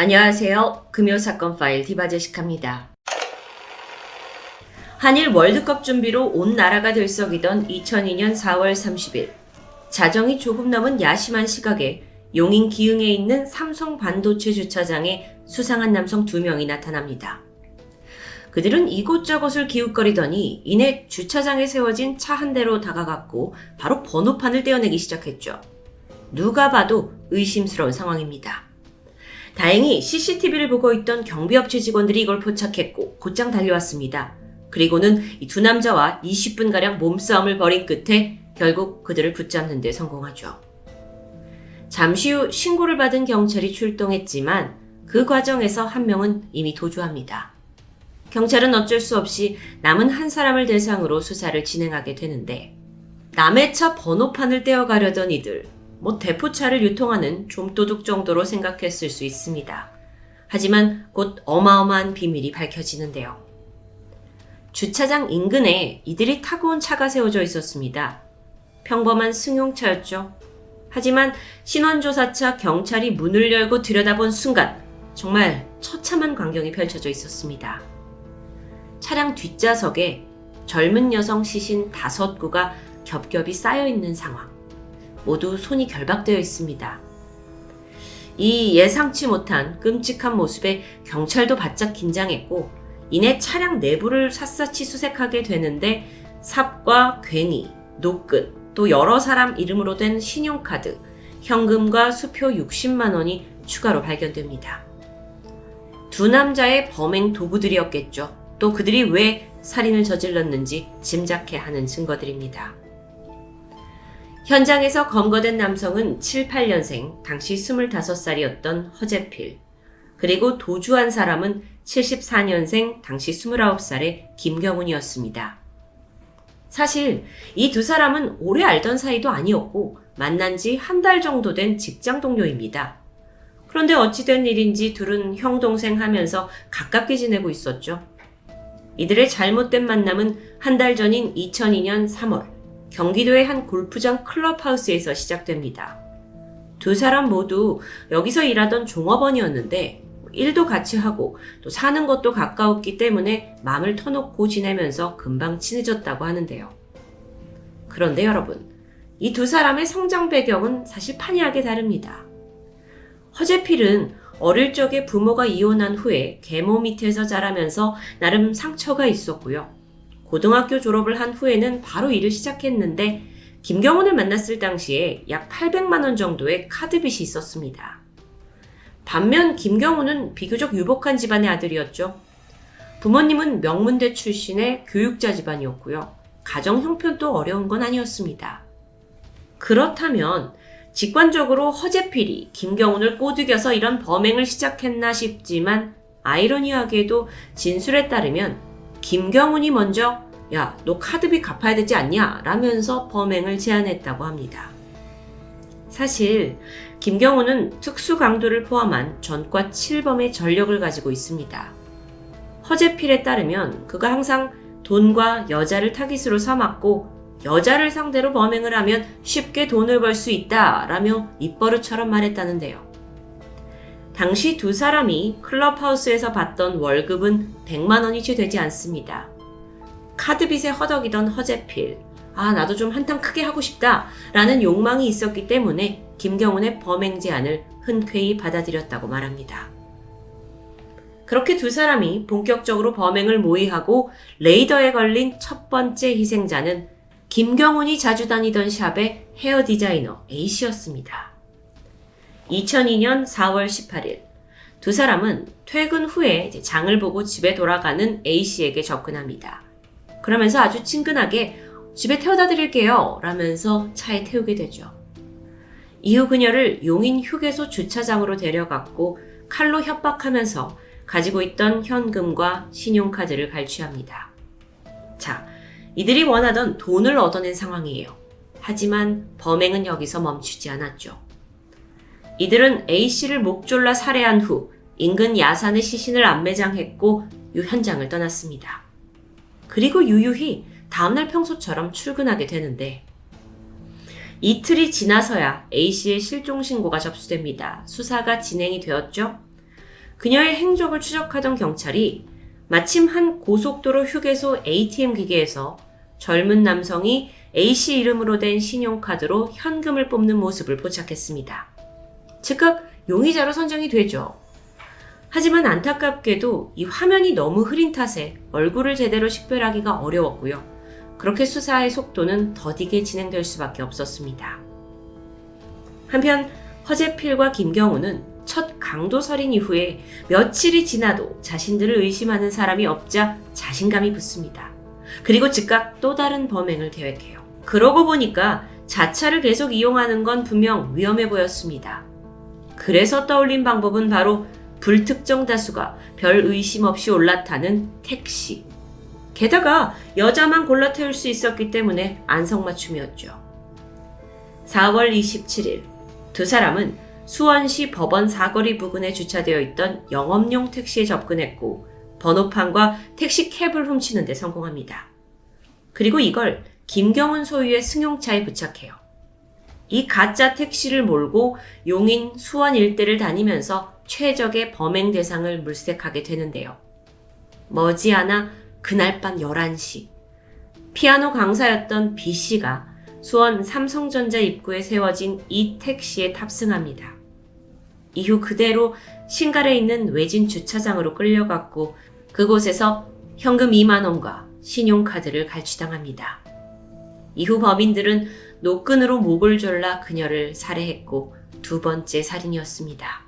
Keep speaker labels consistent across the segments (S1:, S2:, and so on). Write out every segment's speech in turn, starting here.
S1: 안녕하세요. 금요사건 파일 디바제식합니다. 한일 월드컵 준비로 온 나라가 들썩이던 2002년 4월 30일 자정이 조금 넘은 야심한 시각에 용인 기흥에 있는 삼성 반도체 주차장에 수상한 남성 2명이 나타납니다. 그들은 이곳저곳을 기웃거리더니 이내 주차장에 세워진 차 한 대로 다가갔고 바로 번호판을 떼어내기 시작했죠. 누가 봐도 의심스러운 상황입니다. 다행히 CCTV를 보고 있던 경비업체 직원들이 이걸 포착했고 곧장 달려왔습니다. 그리고는 이 두 남자와 20분가량 몸싸움을 벌인 끝에 결국 그들을 붙잡는 데 성공하죠. 잠시 후 신고를 받은 경찰이 출동했지만 그 과정에서 한 명은 이미 도주합니다. 경찰은 어쩔 수 없이 남은 한 사람을 대상으로 수사를 진행하게 되는데 남의 차 번호판을 떼어가려던 이들, 대포차를 유통하는 좀도둑 정도로 생각했을 수 있습니다. 하지만 곧 어마어마한 비밀이 밝혀지는데요. 주차장 인근에 이들이 타고 온 차가 세워져 있었습니다. 평범한 승용차였죠. 하지만 신원조사차 경찰이 문을 열고 들여다본 순간 정말 처참한 광경이 펼쳐져 있었습니다. 차량 뒷좌석에 젊은 여성 시신 5구가 겹겹이 쌓여있는 상황. 모두 손이 결박되어 있습니다. 이 예상치 못한 끔찍한 모습에 경찰도 바짝 긴장했고 이내 차량 내부를 샅샅이 수색하게 되는데 삽과 괭이, 노끈, 또 여러 사람 이름으로 된 신용카드, 현금과 수표 60만 원이 추가로 발견됩니다. 두 남자의 범행 도구들이었겠죠. 또 그들이 왜 살인을 저질렀는지 짐작해 하는 증거들입니다. 현장에서 검거된 남성은 7, 8년생, 당시 25살이었던 허재필, 그리고 도주한 사람은 74년생, 당시 29살의 김경훈이었습니다. 사실 이 두 사람은 오래 알던 사이도 아니었고 만난 지 한 달 정도 된 직장 동료입니다. 그런데 어찌된 일인지 둘은 형, 동생 하면서 가깝게 지내고 있었죠. 이들의 잘못된 만남은 한 달 전인 2002년 3월, 경기도의 한 골프장 클럽하우스에서 시작됩니다. 두 사람 모두 여기서 일하던 종업원이었는데 일도 같이 하고 또 사는 것도 가까웠기 때문에 마음을 터놓고 지내면서 금방 친해졌다고 하는데요. 그런데 여러분, 이 두 사람의 성장 배경은 사실 판이하게 다릅니다. 허재필은 어릴 적에 부모가 이혼한 후에 계모 밑에서 자라면서 나름 상처가 있었고요. 고등학교 졸업을 한 후에는 바로 일을 시작했는데 김경훈을 만났을 당시에 약 800만 원 정도의 카드빚이 있었습니다. 반면 김경훈은 비교적 유복한 집안의 아들이었죠. 부모님은 명문대 출신의 교육자 집안이었고요. 가정 형편도 어려운 건 아니었습니다. 그렇다면 직관적으로 허재필이 김경훈을 꼬드겨서 이런 범행을 시작했나 싶지만 아이러니하게도 진술에 따르면 김경훈이 먼저 야, 너 카드비 갚아야 되지 않냐? 라면서 범행을 제안했다고 합니다. 사실 김경훈은 특수강도를 포함한 전과 7범의 전력을 가지고 있습니다. 허재필에 따르면 그가 항상 돈과 여자를 타깃으로 삼았고 여자를 상대로 범행을 하면 쉽게 돈을 벌 수 있다 라며 입버릇처럼 말했다는데요. 당시 두 사람이 클럽하우스에서 받던 월급은 100만 원이 채 되지 않습니다. 카드빚에 허덕이던 허재필, 나도 좀 한탕 크게 하고 싶다 라는 욕망이 있었기 때문에 김경훈의 범행 제안을 흔쾌히 받아들였다고 말합니다. 그렇게 두 사람이 본격적으로 범행을 모의하고 레이더에 걸린 첫 번째 희생자는 김경훈이 자주 다니던 샵의 헤어 디자이너 A씨였습니다. 2002년 4월 18일, 두 사람은 퇴근 후에 장을 보고 집에 돌아가는 A씨에게 접근합니다. 그러면서 아주 친근하게 집에 태워다 드릴게요 라면서 차에 태우게 되죠. 이후 그녀를 용인 휴게소 주차장으로 데려갔고 칼로 협박하면서 가지고 있던 현금과 신용카드를 갈취합니다. 자, 이들이 원하던 돈을 얻어낸 상황이에요. 하지만 범행은 여기서 멈추지 않았죠. 이들은 A씨를 목졸라 살해한 후 인근 야산에 시신을 안매장했고 현장을 떠났습니다. 그리고 유유히 다음날 평소처럼 출근하게 되는데 이틀이 지나서야 A씨의 실종 신고가 접수됩니다. 수사가 진행이 되었죠. 그녀의 행적을 추적하던 경찰이 마침 한 고속도로 휴게소 ATM 기계에서 젊은 남성이 A씨 이름으로 된 신용카드로 현금을 뽑는 모습을 포착했습니다. 즉각 용의자로 선정이 되죠. 하지만 안타깝게도 이 화면이 너무 흐린 탓에 얼굴을 제대로 식별하기가 어려웠고요. 그렇게 수사의 속도는 더디게 진행될 수밖에 없었습니다. 한편 허재필과 김경우는 첫 강도살인 이후에 며칠이 지나도 자신들을 의심하는 사람이 없자 자신감이 붙습니다. 그리고 즉각 또 다른 범행을 계획해요. 그러고 보니까 자차를 계속 이용하는 건 분명 위험해 보였습니다. 그래서 떠올린 방법은 바로 불특정 다수가 별 의심 없이 올라타는 택시. 게다가 여자만 골라 태울 수 있었기 때문에 안성맞춤이었죠. 4월 27일 두 사람은 수원시 법원 사거리 부근에 주차되어 있던 영업용 택시에 접근했고 번호판과 택시 캡을 훔치는 데 성공합니다. 그리고 이걸 김경훈 소유의 승용차에 부착해요. 이 가짜 택시를 몰고 용인 수원 일대를 다니면서 최적의 범행 대상을 물색하게 되는데요. 머지않아 그날 밤 11시 피아노 강사였던 B씨가 수원 삼성전자 입구에 세워진 이 택시에 탑승합니다. 이후 그대로 신갈에 있는 외진 주차장으로 끌려갔고 그곳에서 현금 2만 원과 신용카드를 갈취당합니다. 이후 범인들은 노끈으로 목을 졸라 그녀를 살해했고 두 번째 살인이었습니다.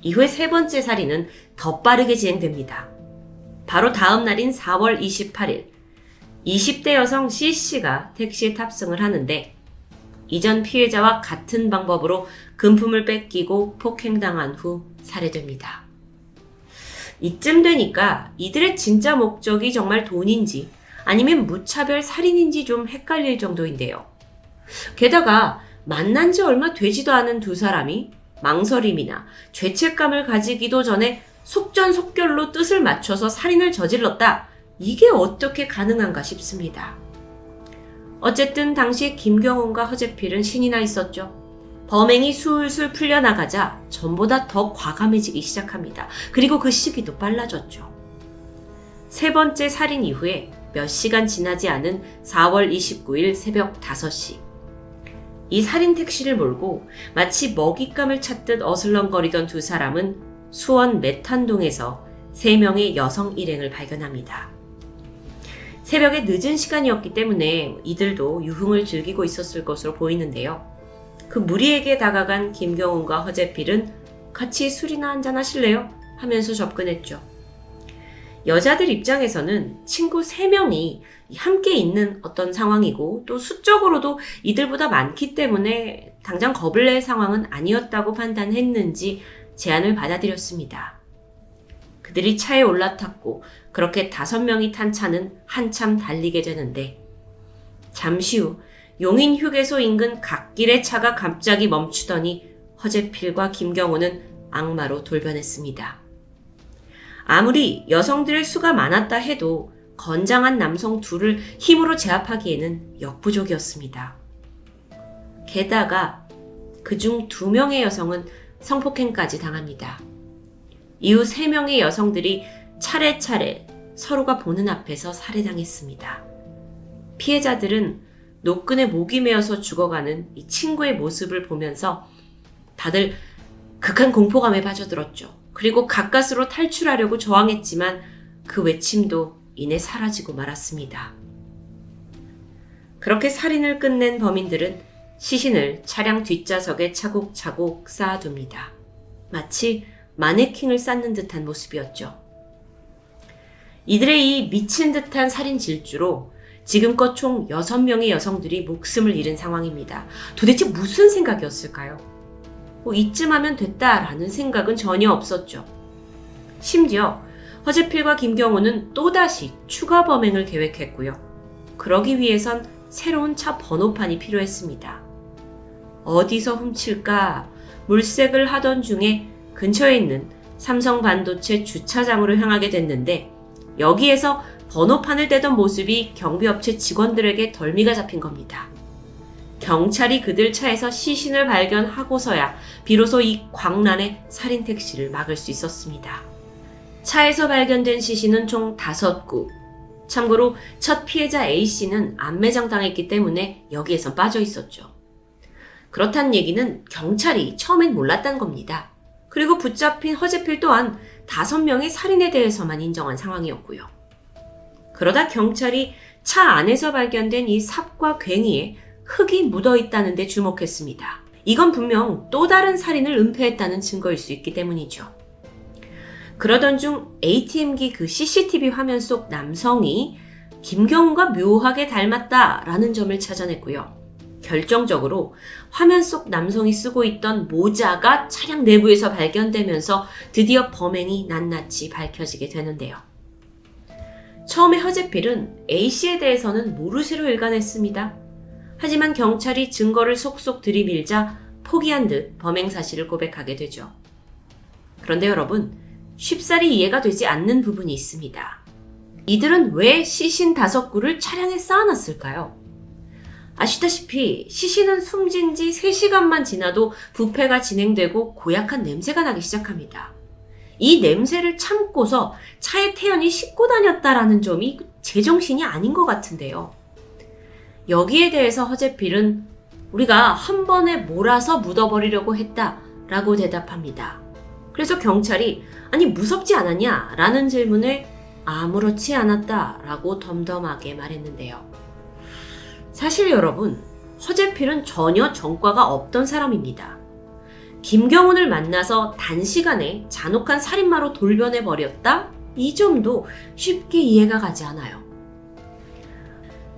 S1: 이후에 세 번째 살인은 더 빠르게 진행됩니다. 바로 다음 날인 4월 28일 20대 여성 C씨가 택시에 탑승을 하는데 이전 피해자와 같은 방법으로 금품을 뺏기고 폭행당한 후 살해됩니다. 이쯤 되니까 이들의 진짜 목적이 정말 돈인지 아니면 무차별 살인인지 좀 헷갈릴 정도인데요. 게다가 만난 지 얼마 되지도 않은 두 사람이 망설임이나 죄책감을 가지기도 전에 속전속결로 뜻을 맞춰서 살인을 저질렀다. 이게 어떻게 가능한가 싶습니다. 어쨌든 당시에 김경훈과 허재필은 신이 나 있었죠. 범행이 술술 풀려나가자 전보다 더 과감해지기 시작합니다. 그리고 그 시기도 빨라졌죠. 세 번째 살인 이후에 몇 시간 지나지 않은 4월 29일 새벽 5시. 이 살인 택시를 몰고 마치 먹잇감을 찾듯 어슬렁거리던 두 사람은 수원 메탄동에서 3명의 여성 일행을 발견합니다. 새벽에 늦은 시간이었기 때문에 이들도 유흥을 즐기고 있었을 것으로 보이는데요. 그 무리에게 다가간 김경훈과 허재필은 같이 술이나 한잔 하실래요? 하면서 접근했죠. 여자들 입장에서는 친구 3명이 함께 있는 어떤 상황이고 또 수적으로도 이들보다 많기 때문에 당장 겁을 낼 상황은 아니었다고 판단했는지 제안을 받아들였습니다. 그들이 차에 올라탔고 그렇게 5명이 탄 차는 한참 달리게 되는데 잠시 후 용인 휴게소 인근 갓길에 차가 갑자기 멈추더니 허재필과 김경호는 악마로 돌변했습니다. 아무리 여성들의 수가 많았다 해도 건장한 남성 둘을 힘으로 제압하기에는 역부족이었습니다. 게다가 그중 2명의 여성은 성폭행까지 당합니다. 이후 3명의 여성들이 차례차례 서로가 보는 앞에서 살해당했습니다. 피해자들은 노끈에 목이 메어서 죽어가는 이 친구의 모습을 보면서 다들 극한 공포감에 빠져들었죠. 그리고 가까스로 탈출하려고 저항했지만 그 외침도 이내 사라지고 말았습니다. 그렇게 살인을 끝낸 범인들은 시신을 차량 뒷좌석에 차곡차곡 쌓아둡니다. 마치 마네킹을 쌓는 듯한 모습이었죠. 이들의 이 미친 듯한 살인 질주로 지금껏 총 6명의 여성들이 목숨을 잃은 상황입니다. 도대체 무슨 생각이었을까요? 이쯤 하면 됐다라는 생각은 전혀 없었죠. 심지어 허재필과 김경호는 또다시 추가 범행을 계획했고요. 그러기 위해선 새로운 차 번호판이 필요했습니다. 어디서 훔칠까 물색을 하던 중에 근처에 있는 삼성반도체 주차장으로 향하게 됐는데 여기에서 번호판을 떼던 모습이 경비업체 직원들에게 덜미가 잡힌 겁니다. 경찰이 그들 차에서 시신을 발견하고서야 비로소 이 광란의 살인 택시를 막을 수 있었습니다. 차에서 발견된 시신은 총 5구. 참고로 첫 피해자 A씨는 암매장 당했기 때문에 여기에선 빠져 있었죠. 그렇단 얘기는 경찰이 처음엔 몰랐단 겁니다. 그리고 붙잡힌 허재필 또한 5명의 살인에 대해서만 인정한 상황이었고요. 그러다 경찰이 차 안에서 발견된 이 삽과 괭이에 흙이 묻어 있다는 데 주목했습니다. 이건 분명 또 다른 살인을 은폐했다는 증거일 수 있기 때문이죠. 그러던 중 ATM기 그 CCTV 화면 속 남성이 김경훈과 묘하게 닮았다라는 점을 찾아냈고요. 결정적으로 화면 속 남성이 쓰고 있던 모자가 차량 내부에서 발견되면서 드디어 범행이 낱낱이 밝혀지게 되는데요. 처음에 허재필은 A씨에 대해서는 모르쇠로 일관했습니다. 하지만 경찰이 증거를 속속 들이밀자 포기한 듯 범행 사실을 고백하게 되죠. 그런데 여러분, 쉽사리 이해가 되지 않는 부분이 있습니다. 이들은 왜 시신 5구를 차량에 쌓아놨을까요? 아시다시피 시신은 숨진 지 3시간만 지나도 부패가 진행되고 고약한 냄새가 나기 시작합니다. 이 냄새를 참고서 차에 태연히 싣고 다녔다라는 점이 제정신이 아닌 것 같은데요. 여기에 대해서 허재필은 우리가 한 번에 몰아서 묻어버리려고 했다라고 대답합니다. 그래서 경찰이 아니 무섭지 않았냐? 라는 질문에 아무렇지 않았다라고 덤덤하게 말했는데요. 사실 여러분, 허재필은 전혀 전과가 없던 사람입니다. 김경훈을 만나서 단시간에 잔혹한 살인마로 돌변해버렸다? 이 점도 쉽게 이해가 가지 않아요.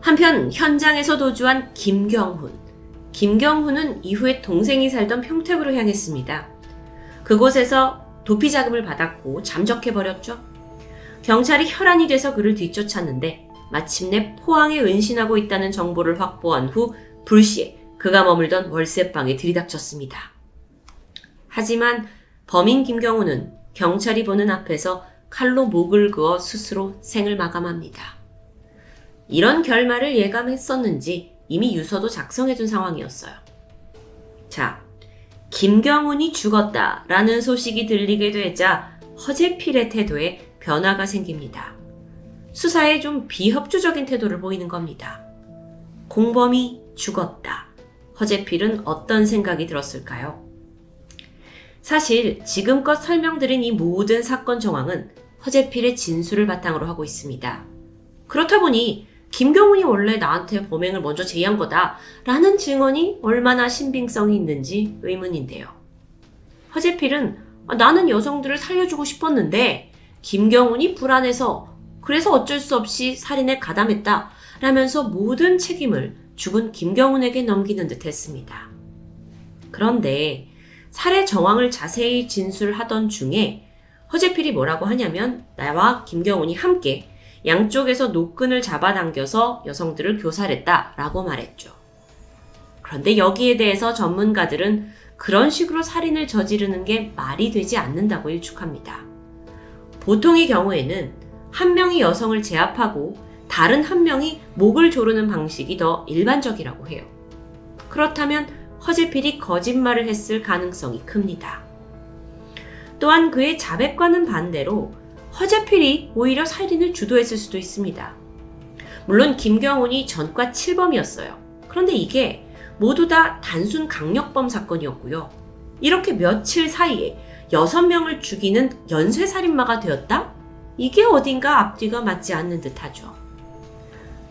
S1: 한편 현장에서 도주한 김경훈. 김경훈은 이후에 동생이 살던 평택으로 향했습니다. 그곳에서 도피 자금을 받았고 잠적해버렸죠. 경찰이 혈안이 돼서 그를 뒤쫓았는데 마침내 포항에 은신하고 있다는 정보를 확보한 후 불시에 그가 머물던 월세방에 들이닥쳤습니다. 하지만 범인 김경훈은 경찰이 보는 앞에서 칼로 목을 그어 스스로 생을 마감합니다. 이런 결말을 예감했었는지 이미 유서도 작성해둔 상황이었어요. 자, 김경훈이 죽었다라는 소식이 들리게 되자 허재필의 태도에 변화가 생깁니다. 수사에 좀 비협조적인 태도를 보이는 겁니다. 공범이 죽었다. 허재필은 어떤 생각이 들었을까요? 사실 지금껏 설명드린 이 모든 사건 정황은 허재필의 진술을 바탕으로 하고 있습니다. 그렇다 보니 김경훈이 원래 나한테 범행을 먼저 제의한 거다 라는 증언이 얼마나 신빙성이 있는지 의문인데요. 허재필은 나는 여성들을 살려주고 싶었는데 김경훈이 불안해서 그래서 어쩔 수 없이 살인에 가담했다 라면서 모든 책임을 죽은 김경훈에게 넘기는 듯 했습니다. 그런데 살해 정황을 자세히 진술하던 중에 허재필이 뭐라고 하냐면 나와 김경훈이 함께 양쪽에서 노끈을 잡아당겨서 여성들을 교살했다라고 말했죠. 그런데 여기에 대해서 전문가들은 그런 식으로 살인을 저지르는 게 말이 되지 않는다고 일축합니다. 보통의 경우에는 한 명이 여성을 제압하고 다른 한 명이 목을 조르는 방식이 더 일반적이라고 해요. 그렇다면 허재필이 거짓말을 했을 가능성이 큽니다. 또한 그의 자백과는 반대로 허재필이 오히려 살인을 주도했을 수도 있습니다. 물론 김경훈이 전과 7범이었어요. 그런데 이게 모두 다 단순 강력범 사건이었고요. 이렇게 며칠 사이에 6명을 죽이는 연쇄살인마가 되었다? 이게 어딘가 앞뒤가 맞지 않는 듯하죠.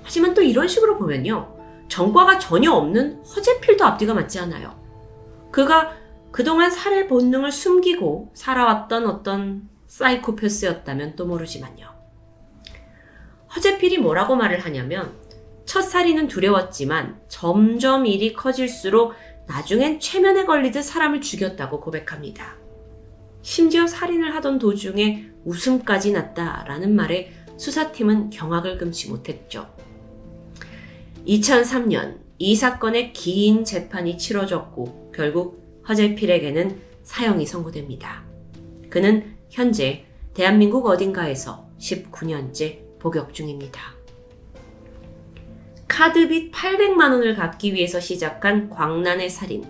S1: 하지만 또 이런 식으로 보면요. 전과가 전혀 없는 허재필도 앞뒤가 맞지 않아요. 그가 그동안 살해 본능을 숨기고 살아왔던 어떤 사이코패스였다면 또 모르지만요. 허재필이 뭐라고 말을 하냐면 첫 살인은 두려웠지만 점점 일이 커질수록 나중엔 최면에 걸리듯 사람을 죽였다고 고백합니다. 심지어 살인을 하던 도중에 웃음까지 났다라는 말에 수사팀은 경악을 금치 못했죠. 2003년 이 사건의 긴 재판이 치러졌고 결국 허재필에게는 사형이 선고됩니다. 그는 현재 대한민국 어딘가에서 19년째 복역 중입니다. 카드빚 800만 원을 갚기 위해서 시작한 광란의 살인.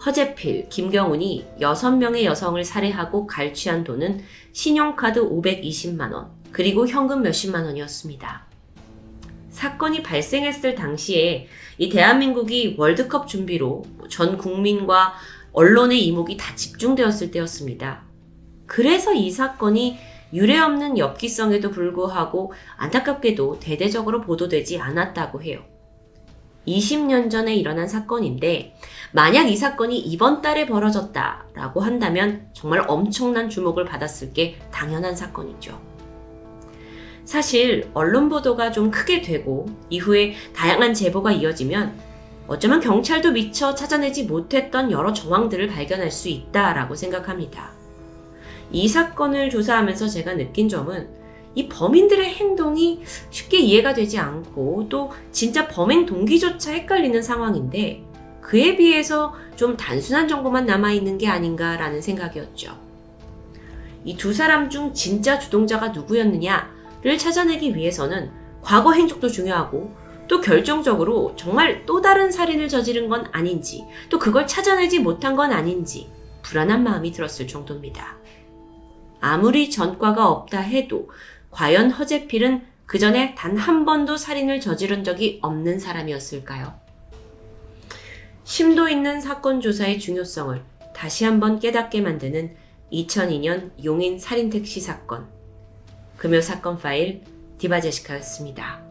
S1: 허재필, 김경훈이 6명의 여성을 살해하고 갈취한 돈은 신용카드 520만 원, 그리고 현금 몇십만 원이었습니다. 사건이 발생했을 당시에 이 대한민국이 월드컵 준비로 전 국민과 언론의 이목이 다 집중되었을 때였습니다. 그래서 이 사건이 유례없는 엽기성에도 불구하고 안타깝게도 대대적으로 보도되지 않았다고 해요. 20년 전에 일어난 사건인데 만약 이 사건이 이번 달에 벌어졌다라고 한다면 정말 엄청난 주목을 받았을 게 당연한 사건이죠. 사실 언론 보도가 좀 크게 되고 이후에 다양한 제보가 이어지면 어쩌면 경찰도 미처 찾아내지 못했던 여러 정황들을 발견할 수 있다라고 생각합니다. 이 사건을 조사하면서 제가 느낀 점은 이 범인들의 행동이 쉽게 이해가 되지 않고 또 진짜 범행 동기조차 헷갈리는 상황인데 그에 비해서 좀 단순한 정보만 남아있는 게 아닌가라는 생각이었죠. 이 두 사람 중 진짜 주동자가 누구였느냐를 찾아내기 위해서는 과거 행적도 중요하고 또 결정적으로 정말 또 다른 살인을 저지른 건 아닌지 또 그걸 찾아내지 못한 건 아닌지 불안한 마음이 들었을 정도입니다. 아무리 전과가 없다 해도 과연 허재필은 그 전에 단 한 번도 살인을 저지른 적이 없는 사람이었을까요? 심도 있는 사건 조사의 중요성을 다시 한번 깨닫게 만드는 2002년 용인 살인 택시 사건. 금요 사건 파일 디바제시카였습니다.